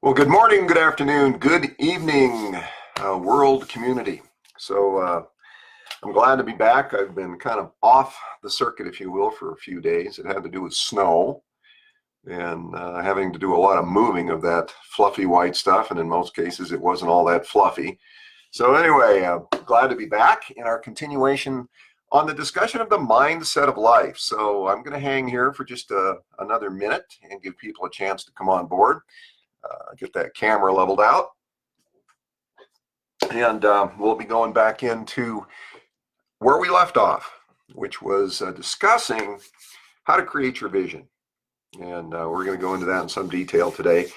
Well, good morning, good afternoon, good evening, world community. I'm glad to be back. I've been kind of off the circuit, if you will, for a few days. It had to do with snow and having to do a lot of moving of that fluffy white stuff, and in most cases it wasn't all that fluffy. So anyway, glad to be back in our continuation on the discussion of the mindset of life. So I'm going to hang here for just another minute and give people a chance to come on board. Get that camera leveled out, and we'll be going back into where we left off, which was discussing how to create your vision. And we're going to go into that in some detail today.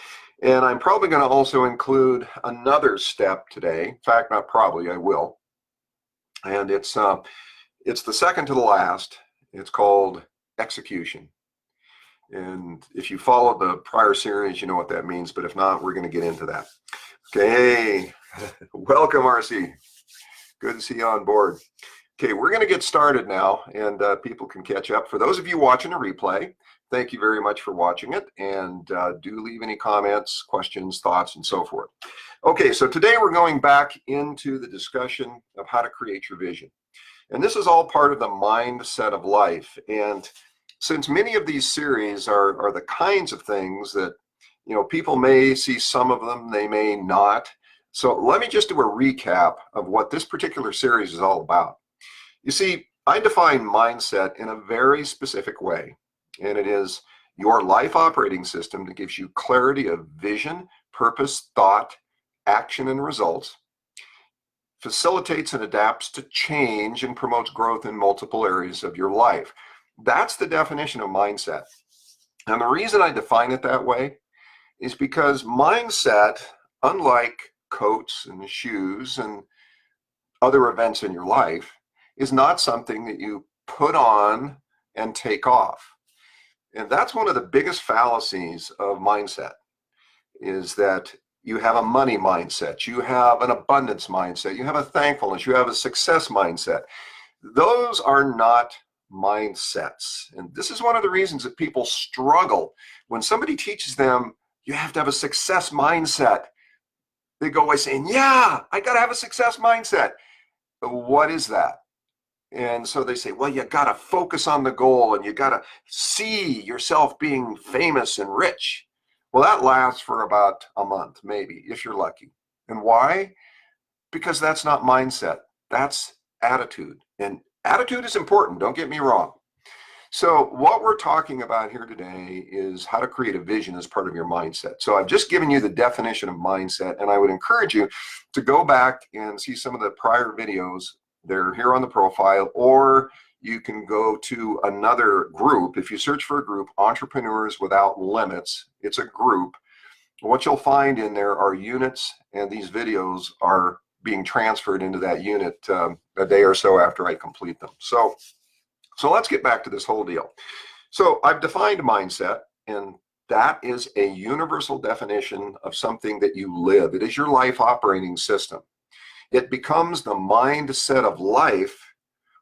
And I'm probably going to also include another step today. In fact, not probably, I will. And it's the second to the last. It's called execution. And if you followed the prior series, you know what that means. But if not, we're going to get into that. Okay, welcome, RC. Good to see you on board. Okay, we're going to get started now, and people can catch up. For those of you watching a replay, thank you very much for watching it, and do leave any comments, questions, thoughts, and so forth. Okay, so today we're going back into the discussion of how to create your vision. And this is all part of the mindset of life. And since many of these series are the kinds of things that, you know, people may see some of them, they may not. So let me just do a recap of what this particular series is all about. You see, I define mindset in a very specific way, and it is your life operating system that gives you clarity of vision, purpose, thought, action, and results, facilitates and adapts to change, and promotes growth in multiple areas of your life. That's the definition of mindset. And the reason I define it that way is because mindset, unlike coats and shoes and other events in your life, is not something that you put on and take off. And that's one of the biggest fallacies of mindset, is that you have a money mindset, you have an abundance mindset, you have a thankfulness, you have a success mindset. Those are not mindsets. And this is one of the reasons that people struggle. When somebody teaches them you have to have a success mindset, they go away saying, yeah, I got to have a success mindset. What is that? And so they say, well, you got to focus on the goal, and you got to see yourself being famous and rich. Well, that lasts for about a month, maybe, if you're lucky. And why? Because that's not mindset. That's attitude. And attitude is important, don't get me wrong. So what we're talking about here today is how to create a vision as part of your mindset. So I've just given you the definition of mindset, and I would encourage you to go back and see some of the prior videos. They're here on the profile, or you can go to another group. If you search for a group, Entrepreneurs Without Limits, it's a group. What you'll find in there are units, and these videos are being transferred into that unit a day or so after I complete them. So let's get back to this whole deal. So I've defined mindset, and that is a universal definition of something that you live. It is your life operating system. It becomes the mindset of life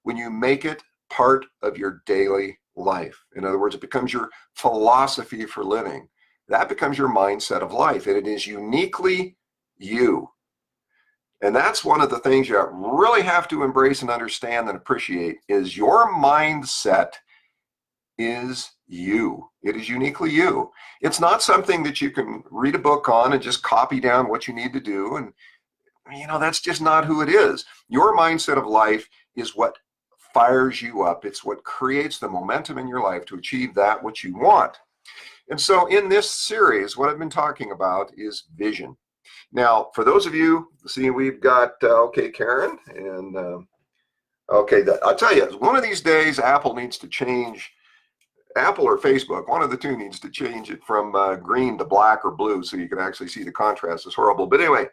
when you make it part of your daily life. In other words, it becomes your philosophy for living. That becomes your mindset of life, and it is uniquely you. And that's one of the things you really have to embrace and understand and appreciate, is your mindset is you. It is uniquely you. It's not something that you can read a book on and just copy down what you need to do. And, you know, that's just not who it is. Your mindset of life is what fires you up. It's what creates the momentum in your life to achieve that which you want. And so in this series, what I've been talking about is vision. Now, for those of you, see, we've got, okay, Karen, and okay, I'll tell you, one of these days, Apple needs to change, Apple or Facebook, one of the two needs to change it from green to black or blue so you can actually see the contrast. It's horrible. But anyway,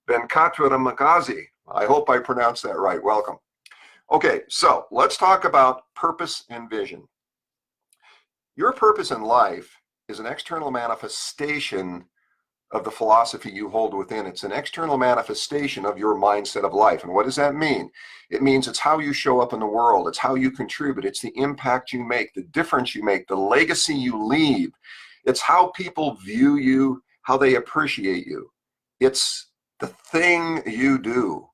Venkatramagazi, I hope I pronounced that right. Welcome. Okay, so let's talk about purpose and vision. Your purpose in life is an external manifestation of the philosophy you hold within. It's an external manifestation of your mindset of life. And what does that mean? It means it's how you show up in the world. It's how you contribute. It's the impact you make, the difference you make, the legacy you leave. It's how people view you, how they appreciate you. It's the thing you do.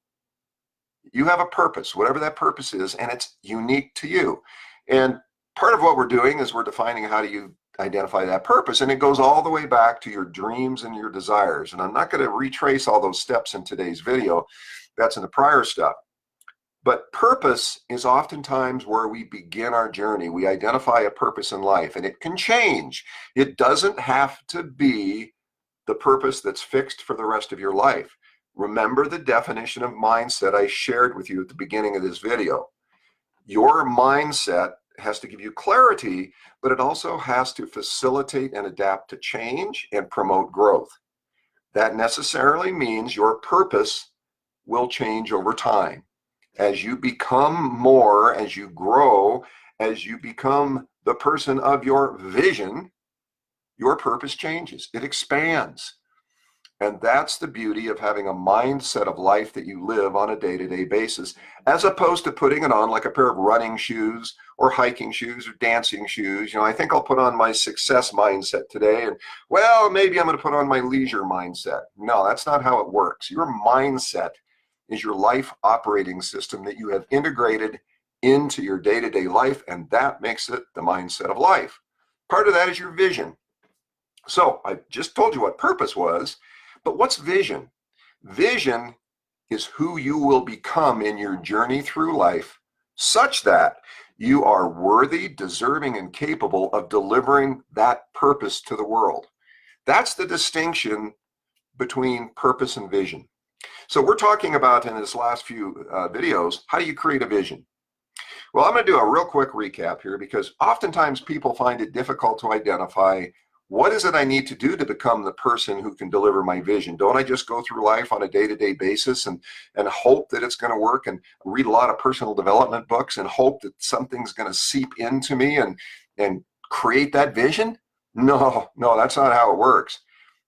You have a purpose, whatever that purpose is, and it's unique to you. And part of what we're doing is we're defining how do you identify that purpose, and it goes all the way back to your dreams and your desires. And I'm not going to retrace all those steps in today's video. That's in the prior stuff. But purpose is oftentimes where we begin our journey. We identify a purpose in life, and it can change. It doesn't have to be the purpose that's fixed for the rest of your life. Remember the definition of mindset I shared with you at the beginning of this video. Your mindset has to give you clarity, but it also has to facilitate and adapt to change and promote growth. That necessarily means your purpose will change over time. As you become more, as you grow, as you become the person of your vision, your purpose changes. It expands. And that's the beauty of having a mindset of life that you live on a day-to-day basis, as opposed to putting it on like a pair of running shoes or hiking shoes or dancing shoes. I think I'll put on my success mindset today, and well, maybe I'm going to put on my leisure mindset. No, that's not how it works. Your mindset is your life operating system that you have integrated into your day-to-day life, and that makes it the mindset of life. Part of that is your vision. So I just told you what purpose was. But what's vision? Vision is who you will become in your journey through life, such that you are worthy, deserving, and capable of delivering that purpose to the world. That's the distinction between purpose and vision. So we're talking about in this last few videos, how do you create a vision? Well, I'm going to do a real quick recap here, because oftentimes people find it difficult to identify what is it I need to do to become the person who can deliver my vision. Don't I just go through life on a day-to-day basis and hope that it's going to work, and read a lot of personal development books and hope that something's going to seep into me and create that vision? No, that's not how it works.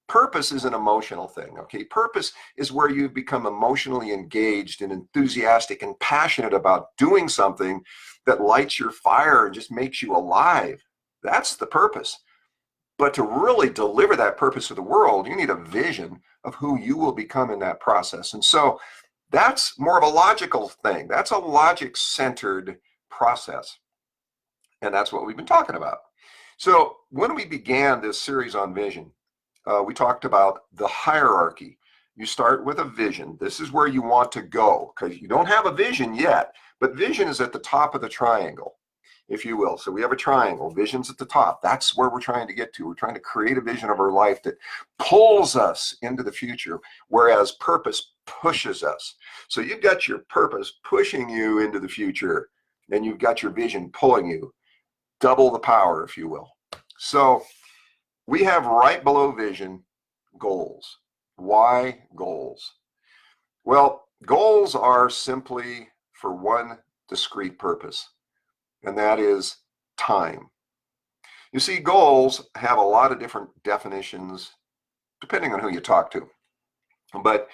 Purpose is an emotional thing, okay? Purpose is where you become emotionally engaged and enthusiastic and passionate about doing something that lights your fire and just makes you alive. That's the purpose. But to really deliver that purpose to the world, you need a vision of who you will become in that process. And so that's more of a logical thing. That's a logic-centered process. And that's what we've been talking about. So when we began this series on vision, we talked about the hierarchy. You start with a vision. This is where you want to go, because you don't have a vision yet, but vision is at the top of the triangle, if you will. So we have a triangle, vision's at the top. That's where we're trying to get to. We're trying to create a vision of our life that pulls us into the future, whereas purpose pushes us. So you've got your purpose pushing you into the future, and you've got your vision pulling you. Double the power, if you will. So we have right below vision, goals. Why goals? Well, goals are simply for one discrete purpose, and that is time. You see, goals have a lot of different definitions depending on who you talk to. But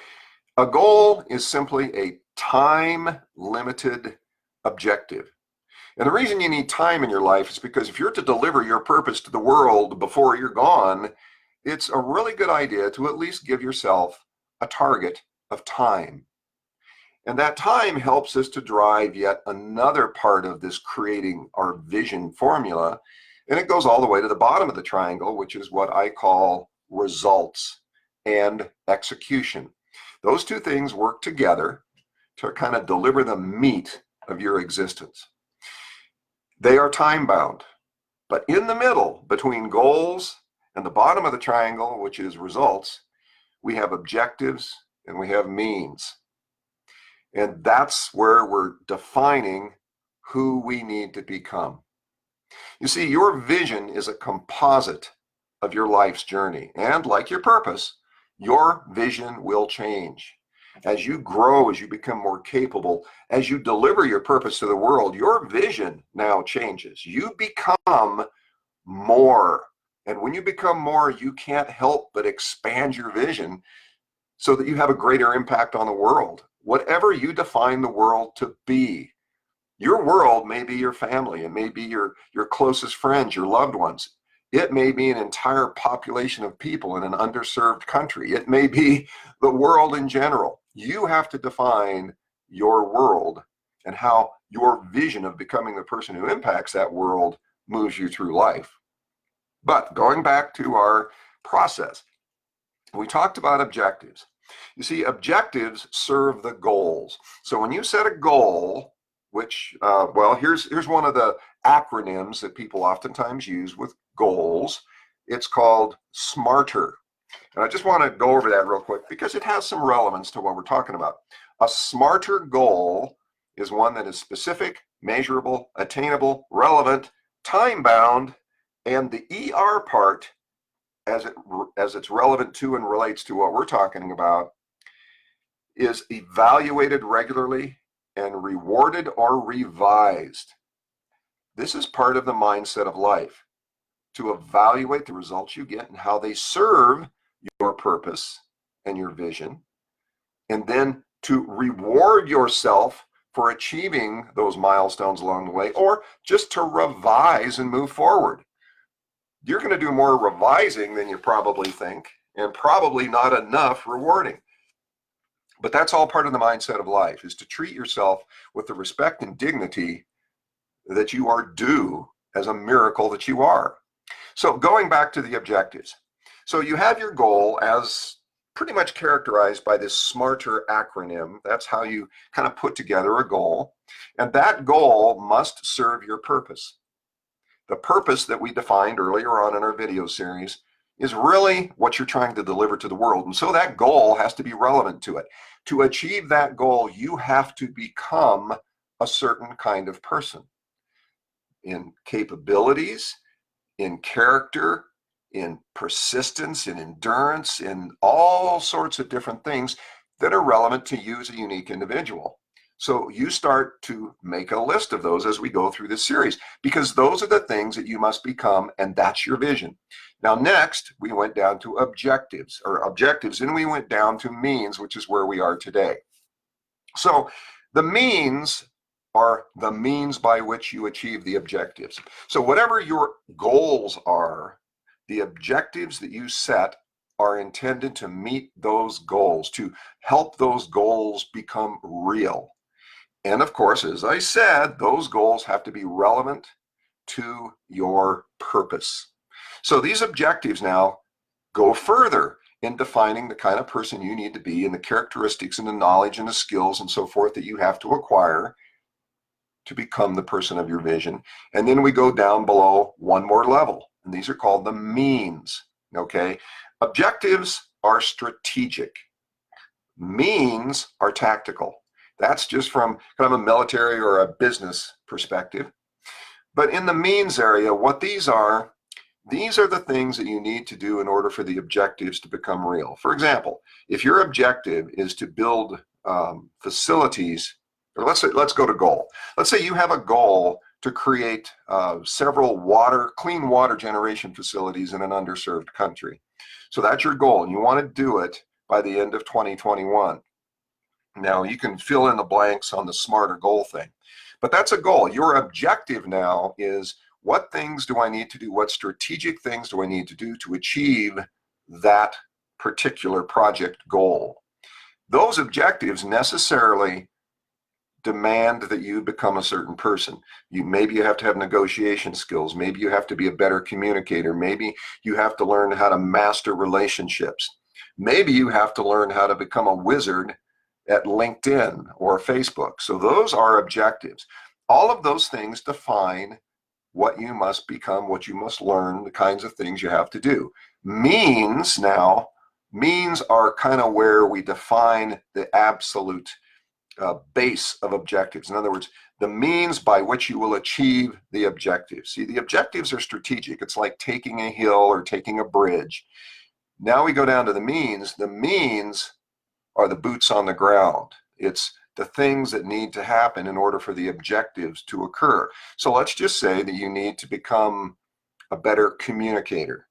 a goal is simply a time-limited objective. And the reason you need time in your life is because if you're to deliver your purpose to the world before you're gone, it's a really good idea to at least give yourself a target of time. And that time helps us to drive yet another part of this creating our vision formula. And it goes all the way to the bottom of the triangle, which is what I call results and execution. Those two things work together to kind of deliver the meat of your existence. They are time bound, but in the middle between goals and the bottom of the triangle, which is results, we have objectives and we have means. And that's where we're defining who we need to become. You see, your vision is a composite of your life's journey. And like your purpose, your vision will change. As you grow, as you become more capable, as you deliver your purpose to the world, your vision now changes. You become more. And when you become more, you can't help but expand your vision so that you have a greater impact on the world. Whatever you define the world to be, your world may be your family, it may be your closest friends, your loved ones. It may be an entire population of people in an underserved country. It may be the world in general. You have to define your world and how your vision of becoming the person who impacts that world moves you through life. But going back to our process, we talked about objectives. You see, objectives serve the goals. So when you set a goal, which, well, here's one of the acronyms that people oftentimes use with goals. It's called SMARTER. And I just want to go over that real quick because it has some relevance to what we're talking about. A SMARTER goal is one that is specific, measurable, attainable, relevant, time-bound, and the ER part, as it's relevant to and relates to what we're talking about, is evaluated regularly and rewarded or revised. This is part of the mindset of life, to evaluate the results you get and how they serve your purpose and your vision, and then to reward yourself for achieving those milestones along the way, or just to revise and move forward. You're going to do more revising than you probably think, and probably not enough rewarding. But that's all part of the mindset of life, is to treat yourself with the respect and dignity that you are due as a miracle that you are. So going back to the objectives. So you have your goal as pretty much characterized by this SMARTER acronym. That's how you kind of put together a goal. And that goal must serve your purpose. The purpose that we defined earlier on in our video series is really what you're trying to deliver to the world. And so that goal has to be relevant to it. To achieve that goal, you have to become a certain kind of person in capabilities, in character, in persistence, in endurance, in all sorts of different things that are relevant to you as a unique individual. So you start to make a list of those as we go through this series, because those are the things that you must become, and that's your vision. Now, next, we went down to objectives, and we went down to means, which is where we are today. So the means are the means by which you achieve the objectives. So whatever your goals are, the objectives that you set are intended to meet those goals, to help those goals become real. And of course, as I said, those goals have to be relevant to your purpose. So these objectives now go further in defining the kind of person you need to be and the characteristics and the knowledge and the skills and so forth that you have to acquire to become the person of your vision. And then we go down below one more level, and these are called the means. Okay, objectives are strategic, means are tactical. That's just from kind of a military or a business perspective. But in the means area, what these are the things that you need to do in order for the objectives to become real. For example, if your objective is to build facilities, or let's go to goal. Let's say you have a goal to create several clean water generation facilities in an underserved country. So that's your goal, and you want to do it by the end of 2021. Now, you can fill in the blanks on the SMARTER goal thing, but that's a goal. Your objective now is, what things do I need to do? What strategic things do I need to do to achieve that particular project goal? Those objectives necessarily demand that you become a certain person. Maybe you have to have negotiation skills. Maybe you have to be a better communicator. Maybe you have to learn how to master relationships. Maybe you have to learn how to become a wizard at LinkedIn or Facebook. So those are objectives. All of those things define what you must become, what you must learn, the kinds of things you have to do. Means are kind of where we define the absolute base of objectives. In other words, the means by which you will achieve the objectives. See, the objectives are strategic. It's like taking a hill or taking a bridge. Now we go down to the means. The means are the boots on the ground. It's the things that need to happen in order for the objectives to occur. So let's just say that you need to become a better communicator.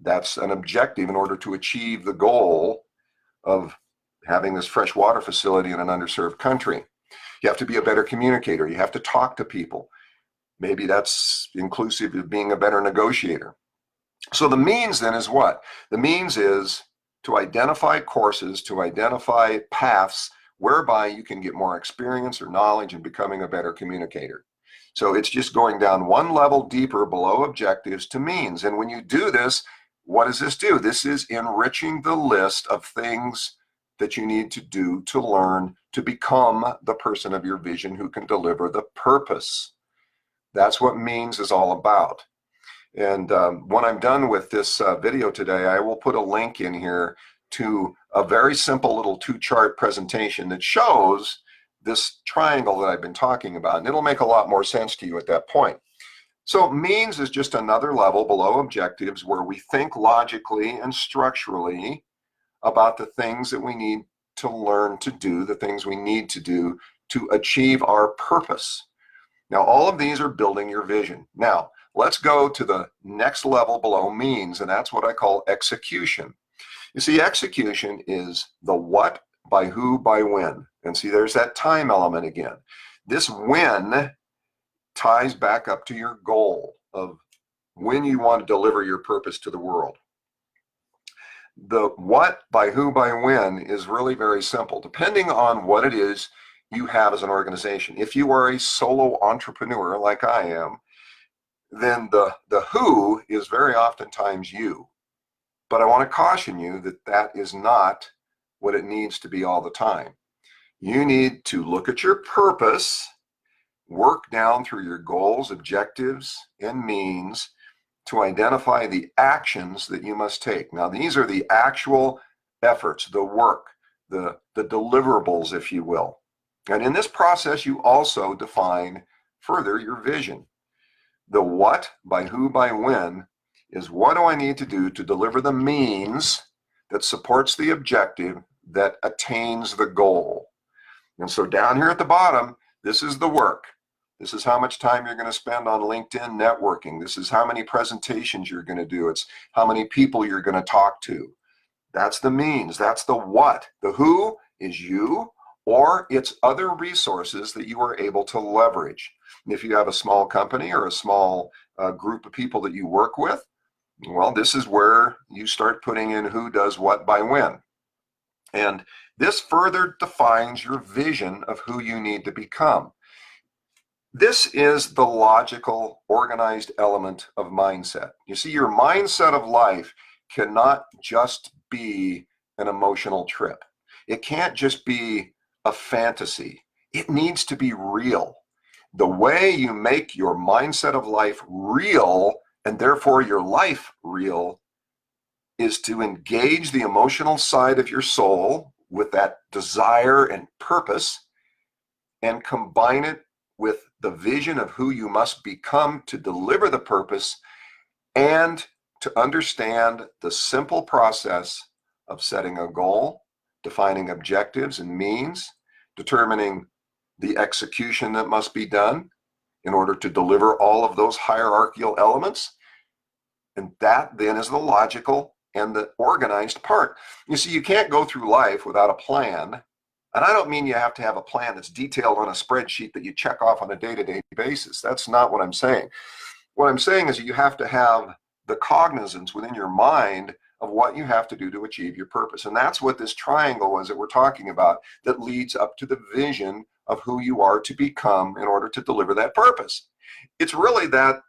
That's an objective in order to achieve the goal of having this fresh water facility in an underserved country. You have to be a better communicator. You have to talk to people. Maybe that's inclusive of being a better negotiator. So the means then is what? The means is to identify courses, to identify paths whereby you can get more experience or knowledge in becoming a better communicator. So it's just going down one level deeper below objectives to means. And when you do this, what does this do? This is enriching the list of things that you need to do to learn to become the person of your vision who can deliver the purpose. That's what means is all about. And when I'm done with this video today, I will put a link in here to a very simple little 2-chart presentation that shows this triangle that I've been talking about. And it'll make a lot more sense to you at that point. So means is just another level below objectives where we think logically and structurally about the things that we need to learn to do, the things we need to do to achieve our purpose. Now, all of these are building your vision. Now, let's go to the next level below means, and that's what I call execution. You see, execution is the what, by who, by when. And see, there's that time element again. This when ties back up to your goal of when you want to deliver your purpose to the world. The what, by who, by when is really very simple, depending on what it is you have as an organization. If you are a solo entrepreneur like I am, then the who is very oftentimes you. But I want to caution you that that is not what it needs to be all the time. You need to look at your purpose, work down through your goals, objectives, and means to identify the actions that you must take. Now, these are the actual efforts, the work, the deliverables, if you will. And in this process, you also define further your vision. The what, by who, by when, is what do I need to do to deliver the means that supports the objective that attains the goal. And so down here at the bottom, this is the work. This is how much time you're going to spend on LinkedIn networking. This is how many presentations you're going to do. It's how many people you're going to talk to. That's the means. That's the what. The who is you, or it's other resources that you are able to leverage. And if you have a small company or a small group of people that you work with, well, this is where you start putting in who does what by when. And this further defines your vision of who you need to become. This is the logical, organized element of mindset. You see, your mindset of life cannot just be an emotional trip. It can't just be a fantasy. It needs to be real. The way you make your mindset of life real, and therefore your life real, is to engage the emotional side of your soul with that desire and purpose and combine it with the vision of who you must become to deliver the purpose, and to understand the simple process of setting a goal, defining objectives and means, determining the execution that must be done in order to deliver all of those hierarchical elements. And that then is the logical and the organized part. You see, you can't go through life without a plan. And I don't mean you have to have a plan that's detailed on a spreadsheet that you check off on a day-to-day basis. That's not what I'm saying. What I'm saying is that you have to have the cognizance within your mind of what you have to do to achieve your purpose. And that's what this triangle is that we're talking about, that leads up to the vision of who you are to become in order to deliver that purpose. It's really that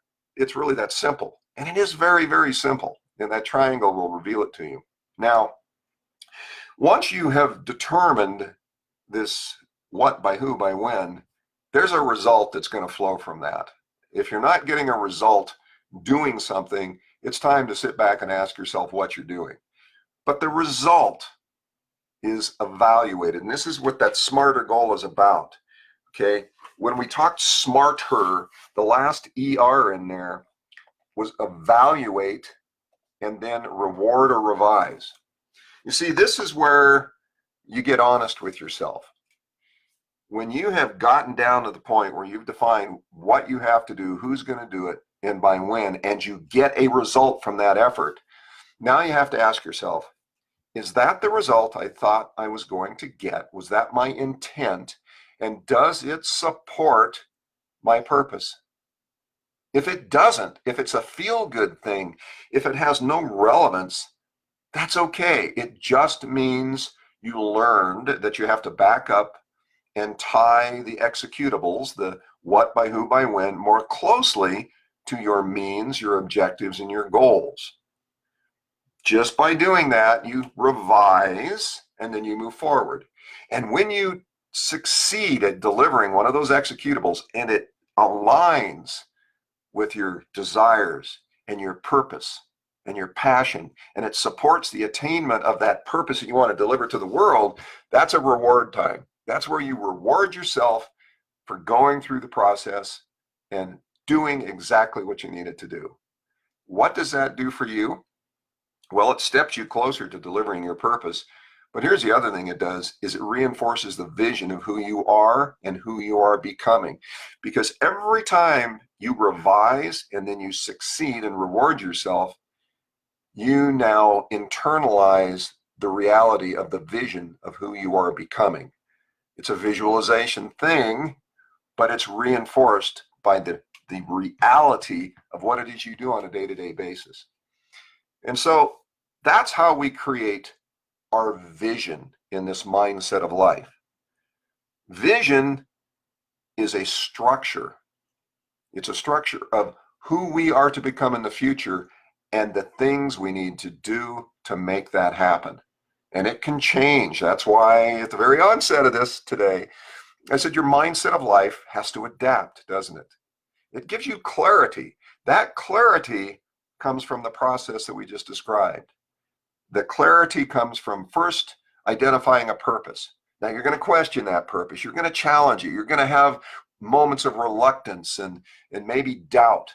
simple. And it is very, very simple. And that triangle will reveal it to you. Now, once you have determined this what, by who, by when, there's a result that's going to flow from that. If you're not getting a result doing something, it's time to sit back and ask yourself what you're doing. But the result is evaluated. And this is what that smarter goal is about. Okay. When we talked smarter, the last ER in there was evaluate and then reward or revise. You see, this is where you get honest with yourself. When you have gotten down to the point where you've defined what you have to do, who's going to do it, and by when, and you get a result from that effort, now you have to ask yourself, is that the result I thought I was going to get? Was that my intent? And does it support my purpose? If it doesn't, if it's a feel-good thing, if it has no relevance, that's okay. It just means you learned that you have to back up and tie the executables, the what, by who, by when, more closely to your means, your objectives, and your goals. Just by doing that, you revise and then you move forward. And when you succeed at delivering one of those executables and it aligns with your desires and your purpose and your passion, and it supports the attainment of that purpose that you want to deliver to the world, that's a reward time. That's where you reward yourself for going through the process and doing exactly what you needed to do. What does that do for you? Well, it steps you closer to delivering your purpose. But here's the other thing it does, is it reinforces the vision of who you are and who you are becoming. Because every time you revise and then you succeed and reward yourself, you now internalize the reality of the vision of who you are becoming. It's a visualization thing, but it's reinforced by the reality of what it is you do on a day-to-day basis. And so that's how we create our vision in this mindset of life. Vision is a structure. It's a structure of who we are to become in the future and the things we need to do to make that happen. And it can change. That's why at the very onset of this today, I said your mindset of life has to adapt, doesn't it? It gives you clarity. That clarity comes from the process that we just described. The clarity comes from first identifying a purpose. Now you're going to question that purpose. You're going to challenge it. You're going to have moments of reluctance and maybe doubt.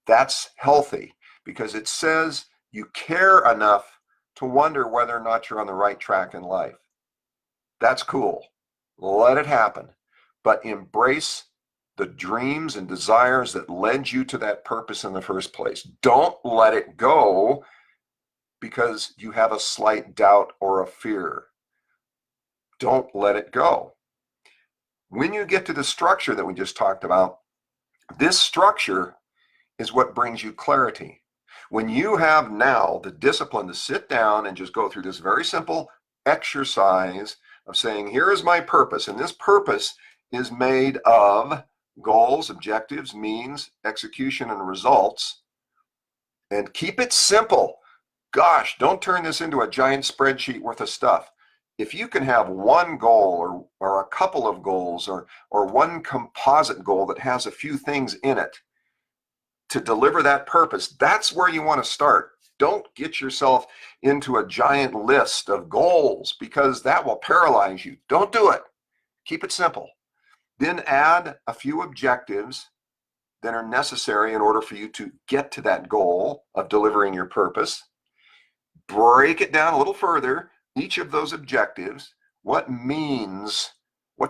That's healthy because it says you care enough to wonder whether or not you're on the right track in life. That's cool. Let it happen. But embrace the dreams and desires that led you to that purpose in the first place. Don't let it go because you have a slight doubt or a fear. Don't let it go. When you get to the structure that we just talked about, this structure is what brings you clarity. When you have now the discipline to sit down and just go through this very simple exercise of saying, here is my purpose, and this purpose is made of goals, objectives, means, execution, and results, and keep it simple. Gosh, don't turn this into a giant spreadsheet worth of stuff. If you can have one goal or a couple of goals or one composite goal that has a few things in it to deliver that purpose, that's where you want to start. Don't get yourself into a giant list of goals because that will paralyze you. Don't do it. Keep it simple. Then add a few objectives that are necessary in order for you to get to that goal of delivering your purpose. Break it down a little further, each of those objectives, what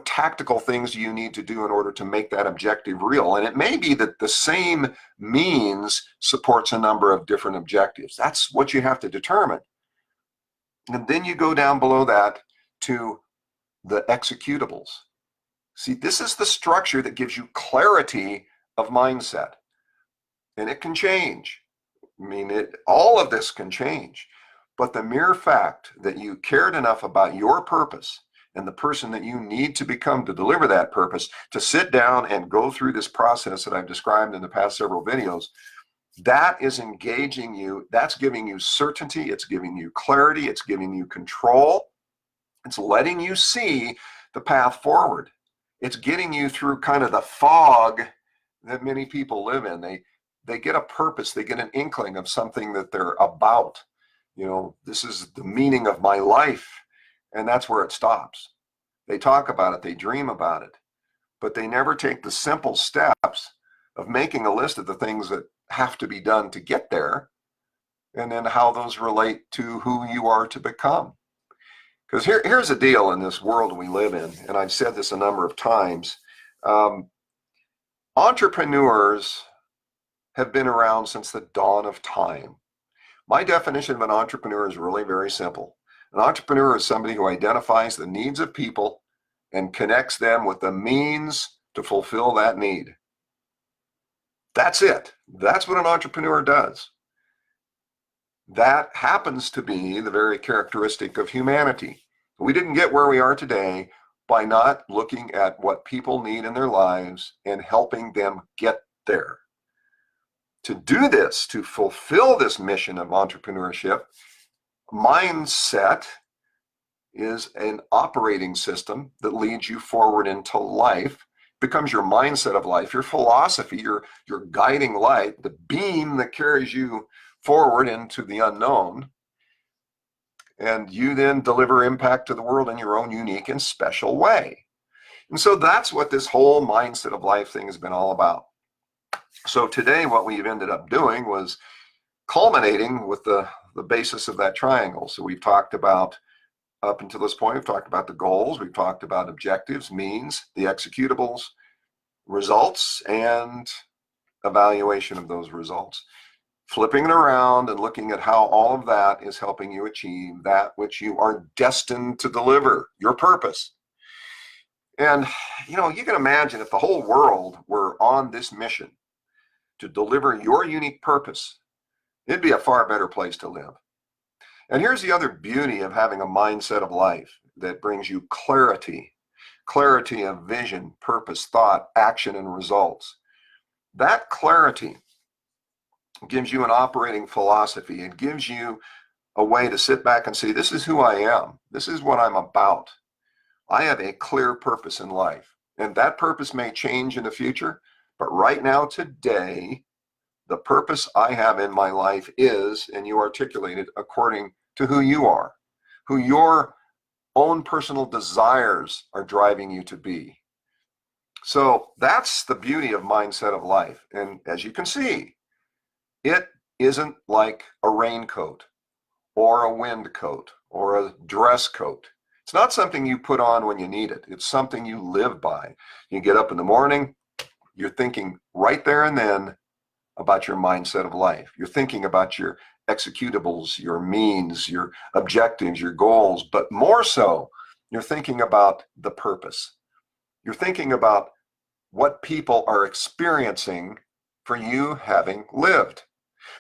tactical things do you need to do in order to make that objective real? And it may be that the same means supports a number of different objectives. That's what you have to determine. And then you go down below that to the executables. See, this is the structure that gives you clarity of mindset. And it can change. I mean, all of this can change. But the mere fact that you cared enough about your purpose and the person that you need to become to deliver that purpose, to sit down and go through this process that I've described in the past several videos, that is engaging you. That's giving you certainty. It's giving you clarity. It's giving you control. It's letting you see the path forward. It's getting you through kind of the fog that many people live in. They get a purpose. They get an inkling of something that they're about. You know, this is the meaning of my life, and that's where it stops. They talk about it, they dream about it, but they never take the simple steps of making a list of the things that have to be done to get there, and then how those relate to who you are to become. Because here's the deal in this world we live in, and I've said this a number of times. Entrepreneurs have been around since the dawn of time. My definition of an entrepreneur is really very simple. An entrepreneur is somebody who identifies the needs of people and connects them with the means to fulfill that need. That's it. That's what an entrepreneur does. That happens to be the very characteristic of humanity. We didn't get where we are today by not looking at what people need in their lives and helping them get there. To do this, to fulfill this mission of entrepreneurship, mindset is an operating system that leads you forward into life, becomes your mindset of life, your philosophy, your guiding light, the beam that carries you forward into the unknown. And you then deliver impact to the world in your own unique and special way. And so that's what this whole mindset of life thing has been all about. So today what we've ended up doing was culminating with the basis of that triangle. So we've talked about, up until this point, we've talked about the goals, we've talked about objectives, means, the executables, results, and evaluation of those results. Flipping it around and looking at how all of that is helping you achieve that which you are destined to deliver, your purpose. And, you can imagine if the whole world were on this mission to deliver your unique purpose, it'd be a far better place to live. And here's the other beauty of having a mindset of life that brings you clarity of vision, purpose, thought, action, and results. That clarity gives you an operating philosophy. It gives you a way to sit back and say, this is who I am. This is what I'm about. I have a clear purpose in life. And that purpose may change in the future, but right now, today, the purpose I have in my life is, and you articulate it according to who you are, who your own personal desires are driving you to be. So that's the beauty of mindset of life. And as you can see, it isn't like a raincoat or a wind coat or a dress coat. It's not something you put on when you need it. It's something you live by. You get up in the morning, you're thinking right there and then about your mindset of life. You're thinking about your executables, your means, your objectives, your goals, but more so, you're thinking about the purpose. You're thinking about what people are experiencing for you having lived.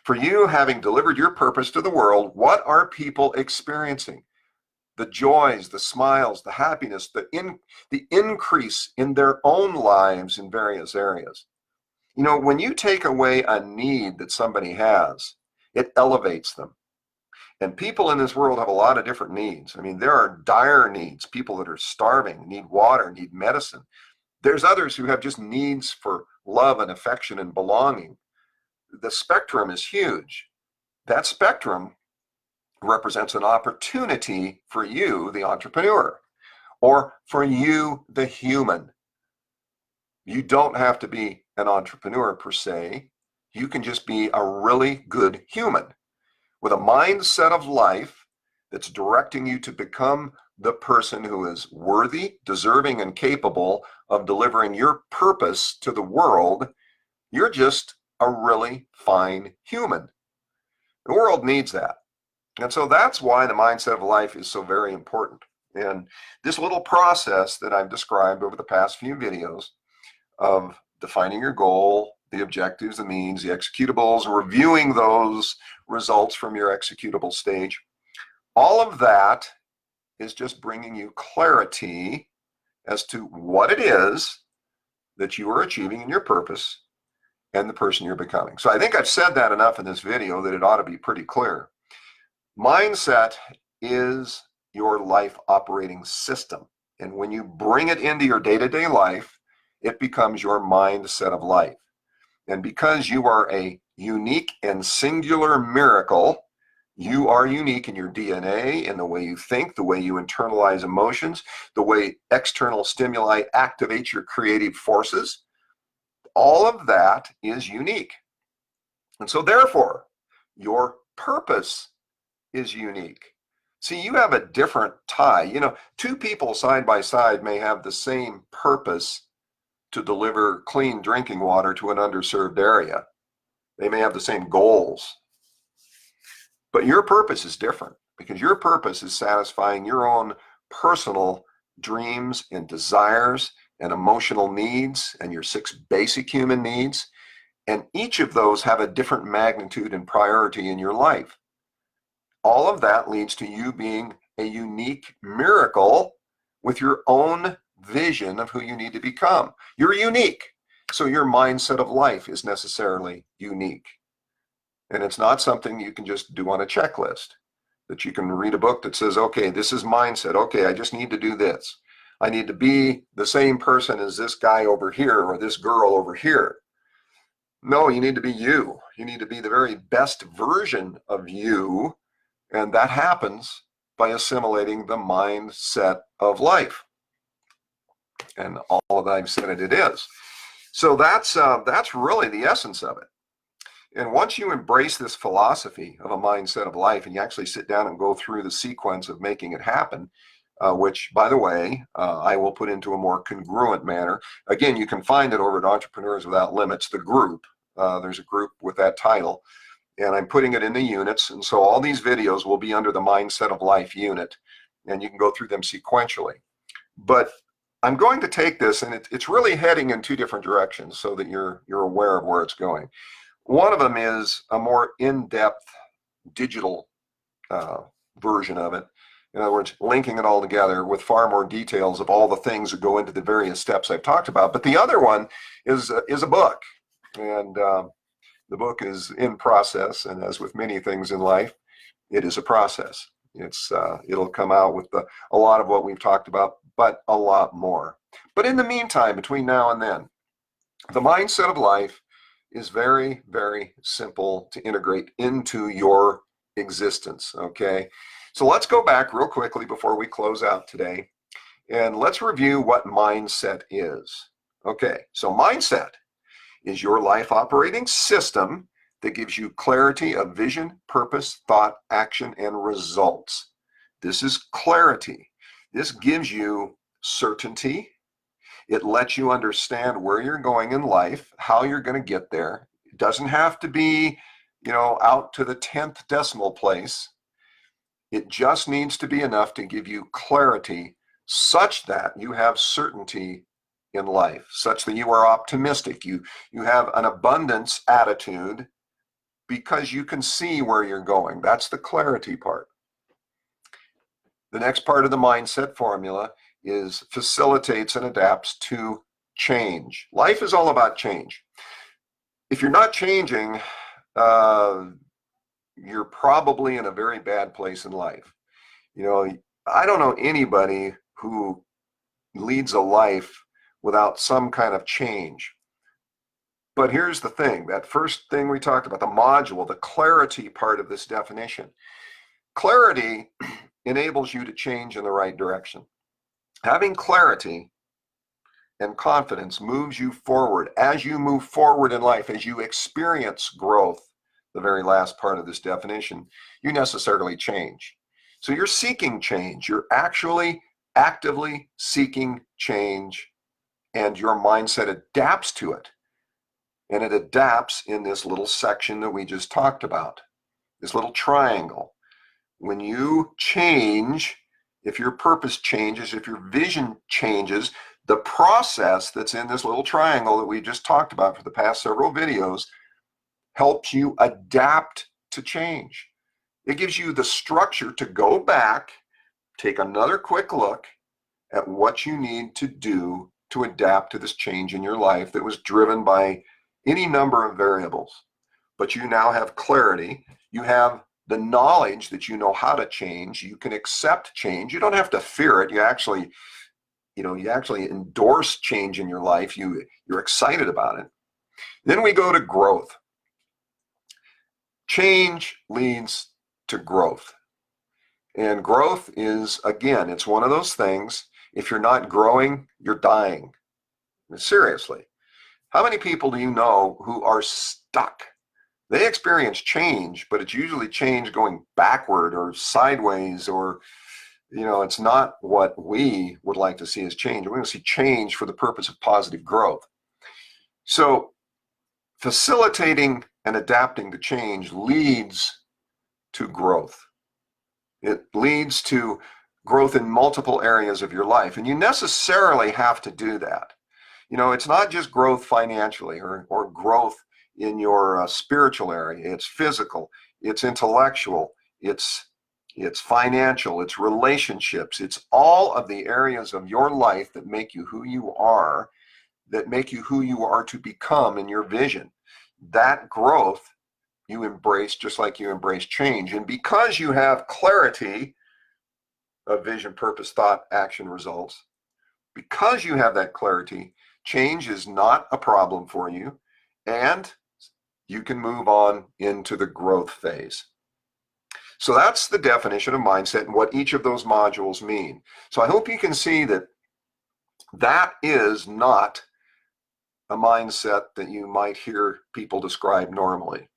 For you having delivered your purpose to the world, what are people experiencing? The joys, the smiles, the happiness, the increase in their own lives in various areas. When you take away a need that somebody has, it elevates them. And people in this world have a lot of different needs. I mean, there are dire needs, people that are starving, need water, need medicine. There's others who have just needs for love and affection and belonging. The spectrum is huge. That spectrum represents an opportunity for you, the entrepreneur, or for you, the human. You don't have to be an entrepreneur per se. You can just be a really good human with a mindset of life that's directing you to become the person who is worthy, deserving, and capable of delivering your purpose to the world. You're just a really fine human. The world needs that. And so that's why the mindset of life is so very important. And this little process that I've described over the past few videos of defining your goal, the objectives, the means, the executables, reviewing those results from your executable stage, all of that is just bringing you clarity as to what it is that you are achieving in your purpose and the person you're becoming. So I think I've said that enough in this video that it ought to be pretty clear. Mindset is your life operating system. And when you bring it into your day-to-day life, it becomes your mindset of life. And because you are a unique and singular miracle, you are unique in your DNA, in the way you think, the way you internalize emotions, the way external stimuli activate your creative forces. All of that is unique. And so therefore, your purpose is unique. See, you have a different tie. Two people side by side may have the same purpose to deliver clean drinking water to an underserved area. They may have the same goals. But your purpose is different because your purpose is satisfying your own personal dreams and desires and emotional needs and your 6 basic human needs. And each of those have a different magnitude and priority in your life. All of that leads to you being a unique miracle with your own vision of who you need to become. You're unique. So your mindset of life is necessarily unique. And it's not something you can just do on a checklist, that you can read a book that says, okay, this is mindset. Okay, I just need to do this. I need to be the same person as this guy over here or this girl over here. No, you need to be you. You need to be the very best version of you. And that happens by assimilating the mindset of life. And all of that I've said it is. So that's really the essence of it. And once you embrace this philosophy of a mindset of life and you actually sit down and go through the sequence of making it happen, which, by the way, I will put into a more congruent manner. Again, you can find it over at Entrepreneurs Without Limits, the group. There's a group with that title. And I'm putting it into units. And so all these videos will be under the Mindset of Life unit. And you can go through them sequentially. But I'm going to take this, and it's really heading in two different directions so that you're aware of where it's going. One of them is a more in-depth digital version of it. In other words, linking it all together with far more details of all the things that go into the various steps I've talked about. But the other one is a book. And the book is in process. And as with many things in life, it is a process. It'll come out with a lot of what we've talked about, but a lot more. But in the meantime, between now and then, the mindset of life is very, very simple to integrate into your existence, okay? So let's go back real quickly before we close out today, and let's review what mindset is. Okay, so mindset is your life operating system that gives you clarity of vision, purpose, thought, action, and results. This is clarity. This gives you certainty. It lets you understand where you're going in life, how you're going to get there. It doesn't have to be, out to the 10th decimal place. It just needs to be enough to give you clarity such that you have certainty in life, such that you are optimistic. You have an abundance attitude because you can see where you're going. That's the clarity part. The next part of the mindset formula is facilitates and adapts to change. Life is all about change. If you're not changing, you're probably in a very bad place in life. I don't know anybody who leads a life without some kind of change. But here's the thing, that first thing we talked about, the module, the clarity part of this definition. Clarity enables you to change in the right direction. Having clarity and confidence moves you forward. As you move forward in life, as you experience growth, the very last part of this definition, you necessarily change. So you're seeking change. You're actually actively seeking change, and your mindset adapts to it. And it adapts in this little section that we just talked about, this little triangle. When you change, if your purpose changes, if your vision changes, the process that's in this little triangle that we just talked about for the past several videos helps you adapt to change. It gives you the structure to go back, take another quick look at what you need to do to adapt to this change in your life that was driven by any number of variables. But you now have clarity. You have the knowledge that you know how to change. You can accept change. You don't have to fear it. You actually endorse change in your life. You're excited about it. Then we go to growth. Change leads to growth. And growth is, again, it's one of those things, if you're not growing, you're dying. Seriously. How many people do you know who are stuck? They experience change, but it's usually change going backward or sideways, or, it's not what we would like to see as change. We're going to see change for the purpose of positive growth. So facilitating and adapting to change leads to growth. It leads to growth in multiple areas of your life, and you necessarily have to do that. It's not just growth financially or growth in your spiritual area, it's physical, it's intellectual, it's financial, it's relationships, it's all of the areas of your life that make you who you are, that make you who you are to become in your vision. That growth you embrace just like you embrace change. And because you have clarity of vision, purpose, thought, action, results, because you have that clarity, change is not a problem for you, and you can move on into the growth phase. So that's the definition of mindset and what each of those modules mean. So I hope you can see that that is not a mindset that you might hear people describe normally.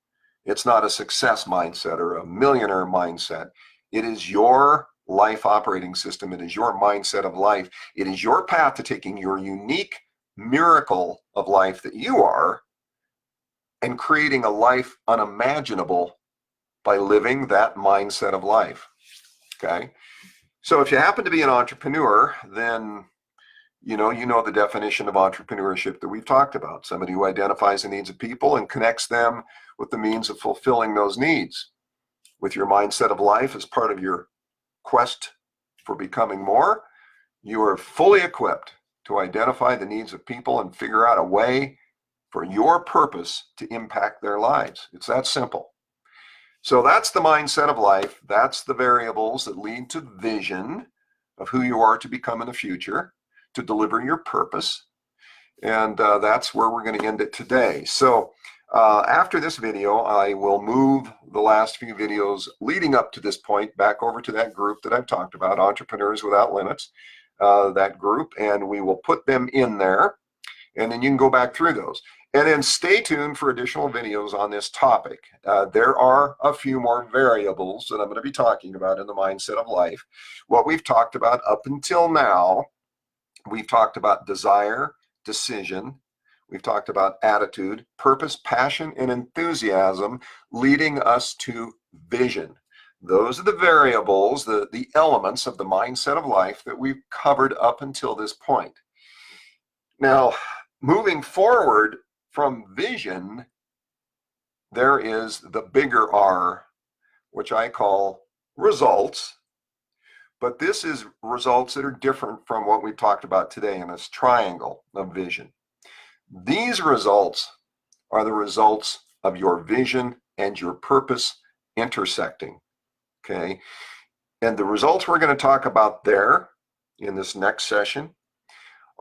It's not a success mindset or a millionaire mindset. It is your life operating system. It is your mindset of life. It is your path to taking your unique miracle of life that you are and creating a life unimaginable by living that mindset of life. Okay? So if you happen to be an entrepreneur, then you know the definition of entrepreneurship that we've talked about. Somebody who identifies the needs of people and connects them with the means of fulfilling those needs. With your mindset of life as part of your quest for becoming more, you are fully equipped to identify the needs of people and figure out a way for your purpose to impact their lives. It's that simple. So that's the mindset of life. That's the variables that lead to vision of who you are to become in the future, to deliver your purpose. And that's where we're going to end it today. So after this video, I will move the last few videos leading up to this point back over to that group that I've talked about, Entrepreneurs Without Limits, that group, and we will put them in there, and then you can go back through those. And then stay tuned for additional videos on this topic. There are a few more variables that I'm going to be talking about in the mindset of life. What we've talked about up until now, we've talked about desire, decision. We've talked about attitude, purpose, passion, and enthusiasm leading us to vision. Those are the variables, the elements of the mindset of life that we've covered up until this point. Now, moving forward from vision, there is the bigger R, which I call results. But this is results that are different from what we've talked about today in this triangle of vision. These results are the results of your vision and your purpose intersecting, okay? And the results we're going to talk about there in this next session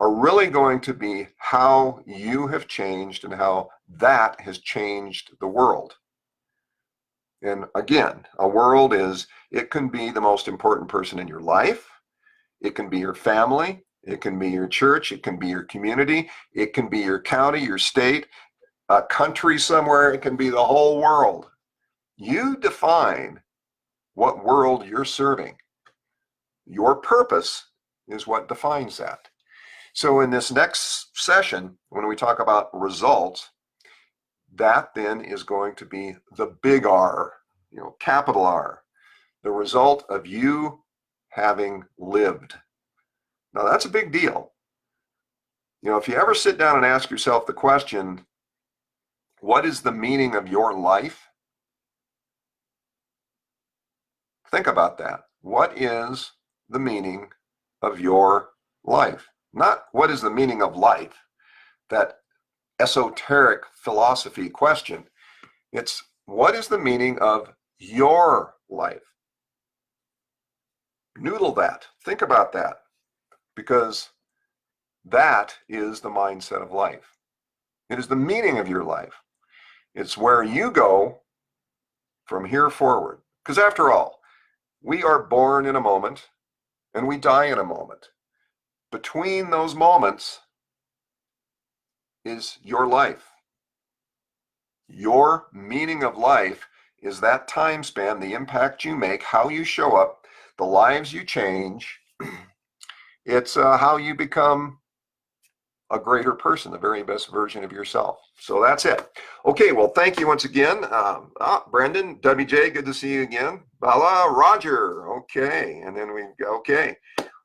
are really going to be how you have changed and how that has changed the world. And again, a world it can be the most important person in your life. It can be your family. It can be your church. It can be your community. It can be your county, your state, a country somewhere. It can be the whole world. You define what world you're serving. Your purpose is what defines that. So in this next session, when we talk about results, that then is going to be the big R, capital R, the result of you having lived. Now that's a big deal. If you ever sit down and ask yourself the question, what is the meaning of your life? Think about that. What is the meaning of your life? Not what is the meaning of life, that esoteric philosophy question. It's what is the meaning of your life? Noodle that. Think about that, because that is the mindset of life. It is the meaning of your life. It's where you go from here forward. Because after all, we are born in a moment and we die in a moment. Between those moments is your life. Your meaning of life is that time span, the impact you make, how you show up, the lives you change. It's how you become a greater person, the very best version of yourself. So that's it. Okay, well, thank you once again. Brendan, WJ, good to see you again. Bala, Roger, okay. And then okay.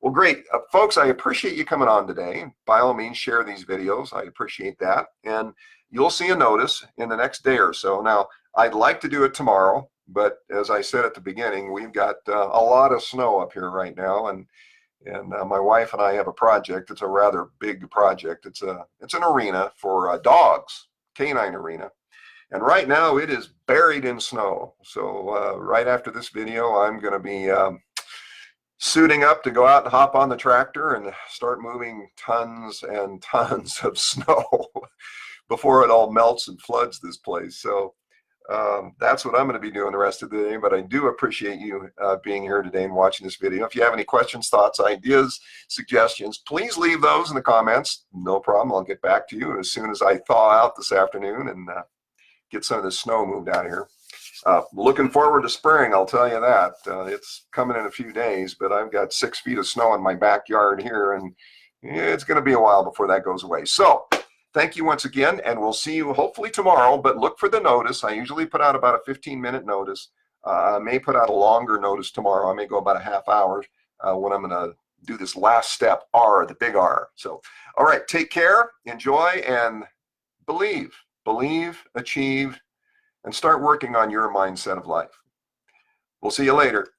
Well, great. Folks, I appreciate you coming on today. By all means, share these videos. I appreciate that. And you'll see a notice in the next day or so. Now, I'd like to do it tomorrow, but as I said at the beginning, we've got a lot of snow up here right now, and my wife and I have a project. It's a rather big project. It's an arena for dogs, canine arena. And right now it is buried in snow. So right after this video, I'm going to be suiting up to go out and hop on the tractor and start moving tons and tons of snow before it all melts and floods this place. So that's what I'm going to be doing the rest of the day. But I do appreciate you being here today and watching this video. If you have any questions, thoughts, ideas, suggestions, please leave those in the comments. No problem. I'll get back to you as soon as I thaw out this afternoon and get some of the snow moved out of here. Looking forward to spring, I'll tell you that. It's coming in a few days, but I've got 6 feet of snow in my backyard here, and it's going to be a while before that goes away. So thank you once again, and we'll see you hopefully tomorrow, but look for the notice. I usually put out about a 15-minute notice. I may put out a longer notice tomorrow. I may go about a half hour when I'm going to do this last step, R, the big R. So, all right, take care, enjoy, and believe, achieve, and start working on your mindset of life. We'll see you later.